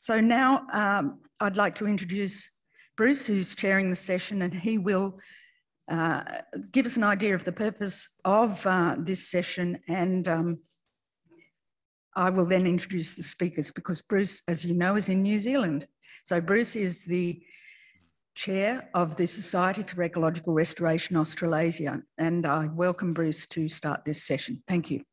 So now I'd like to introduce Bruce, who's chairing the session, and he will give us an idea of the purpose of this session, and I will then introduce the speakers because Bruce, as you know, is in New Zealand. So Bruce is the chair of the Society for Ecological Restoration Australasia, and I welcome Bruce to start this session. Thank you.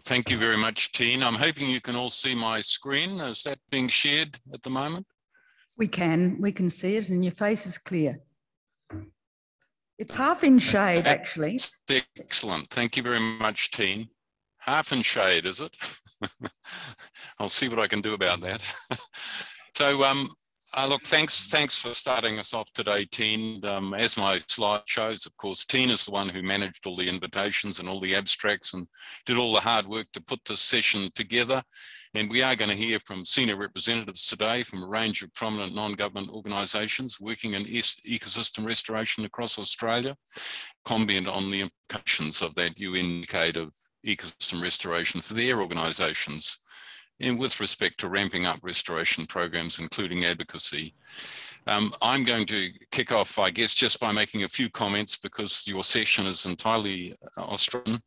Thank you very much, Teen. I'm hoping you can all see my screen. Is that being shared at the moment? We can see it, and your face is clear. It's half in shade, actually. Excellent. Thank you very much, Teen. Half in shade, is it? I'll see what I can do about that. So, look, thanks for starting us off today, Teen. As my slide shows, of course, Teen is the one who managed all the invitations and all the abstracts and did all the hard work to put this session together. And we are going to hear from senior representatives today from a range of prominent non-government organisations working in ecosystem restoration across Australia, comment on the implications of that UN decade of ecosystem restoration for their organisations, and with respect to ramping up restoration programs, including advocacy. I'm going to kick off, I guess, just by making a few comments because your session is entirely Australian.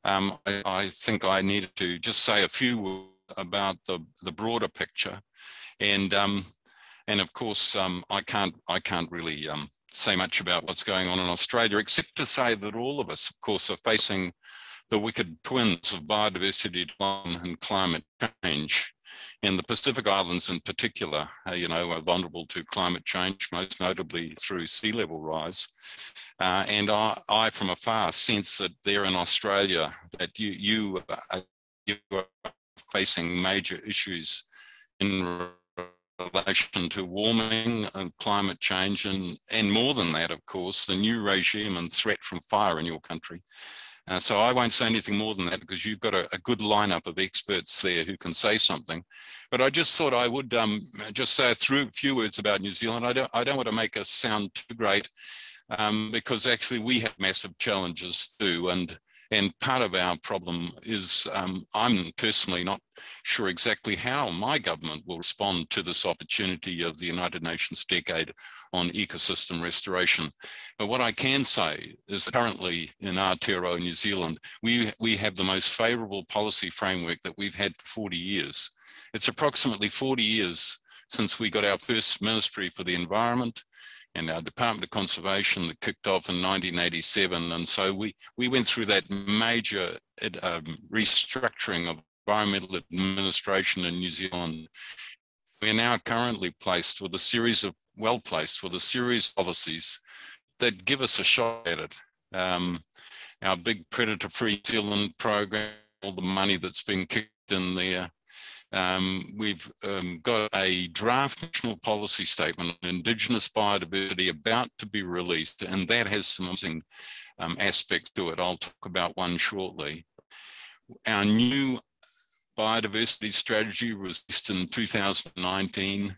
I think I needed to just say a few words about the broader picture, and of course I can't really say much about what's going on in Australia, except to say that all of us, of course, are facing the wicked twins of biodiversity decline and climate change. And the Pacific Islands in particular, are vulnerable to climate change, most notably through sea level rise. And I, from afar, sense that there in Australia, that you are facing major issues in relation to warming and climate change, and more than that, of course, the new regime and threat from fire in your country. So I won't say anything more than that because you've got a good lineup of experts there who can say something. But I just thought I would just say a few words about New Zealand. I don't want to make us sound too great because actually we have massive challenges too. And part of our problem is I'm personally not sure exactly how my government will respond to this opportunity of the United Nations decade on ecosystem restoration. But what I can say is currently in Aotearoa, New Zealand, we have the most favourable policy framework that we've had for 40 years. It's approximately 40 years since we got our first Ministry for the Environment and our Department of Conservation that kicked off in 1987. And so we went through that major restructuring of environmental administration in New Zealand. We are now currently placed with a series of, well-placed with a series of policies that give us a shot at it. Our big predator-free New Zealand program, all the money that's been kicked in there. We've got a draft national policy statement on Indigenous biodiversity about to be released, and that has some amazing aspects to it. I'll talk about one shortly. Our new biodiversity strategy was released in 2019.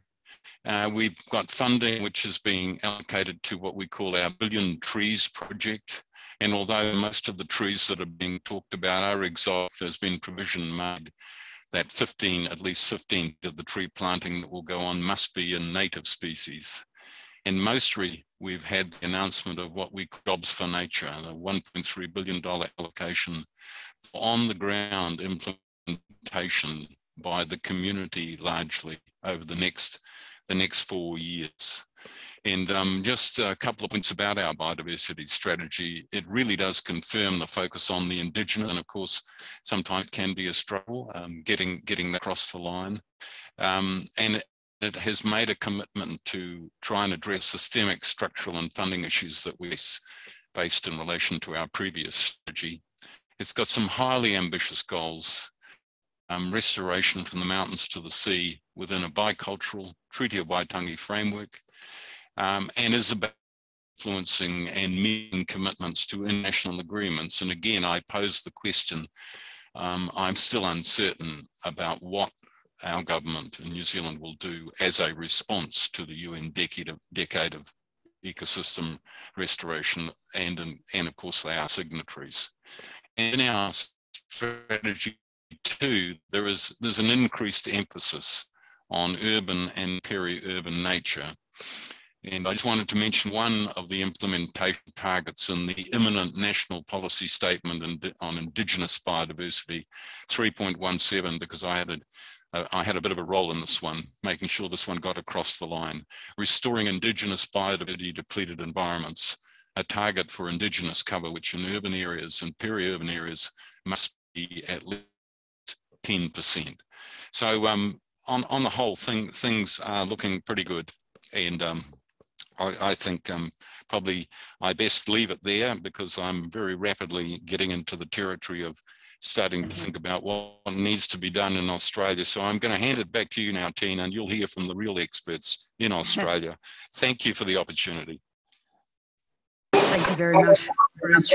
We've got funding which is being allocated to what we call our Billion Trees project. And although most of the trees that are being talked about are exotic, there's been provision made that at least 15 of the tree planting that will go on must be in native species. And mostly we've had the announcement of what we call Jobs for Nature, a $1.3 billion allocation for on the ground implementation by the community largely over the next 4 years. And just a couple of points about our biodiversity strategy. It really does confirm the focus on the Indigenous, and of course, sometimes it can be a struggle getting that across the line. And it has made a commitment to try and address systemic, structural and funding issues that we faced in relation to our previous strategy. It's got some highly ambitious goals. Restoration from the mountains to the sea within a bicultural Treaty of Waitangi framework, and is about influencing and meeting commitments to international agreements. And again, I pose the question, I'm still uncertain about what our government in New Zealand will do as a response to the UN decade of ecosystem restoration, and of course they are signatories. And in our strategy too, there's an increased emphasis on urban and peri-urban nature. And I just wanted to mention one of the implementation targets in the imminent national policy statement on Indigenous biodiversity, 3.17, because I had a bit of a role in this one, making sure this one got across the line. Restoring Indigenous biodiversity depleted environments, a target for Indigenous cover, which in urban areas and peri-urban areas must be at least 10%. So on the whole, things are looking pretty good. And I think probably I best leave it there, because I'm very rapidly getting into the territory of starting to think about what needs to be done in Australia. So I'm going to hand it back to you now, Tina, and you'll hear from the real experts in Australia. Thank you for the opportunity. Thank you very much, Bruce.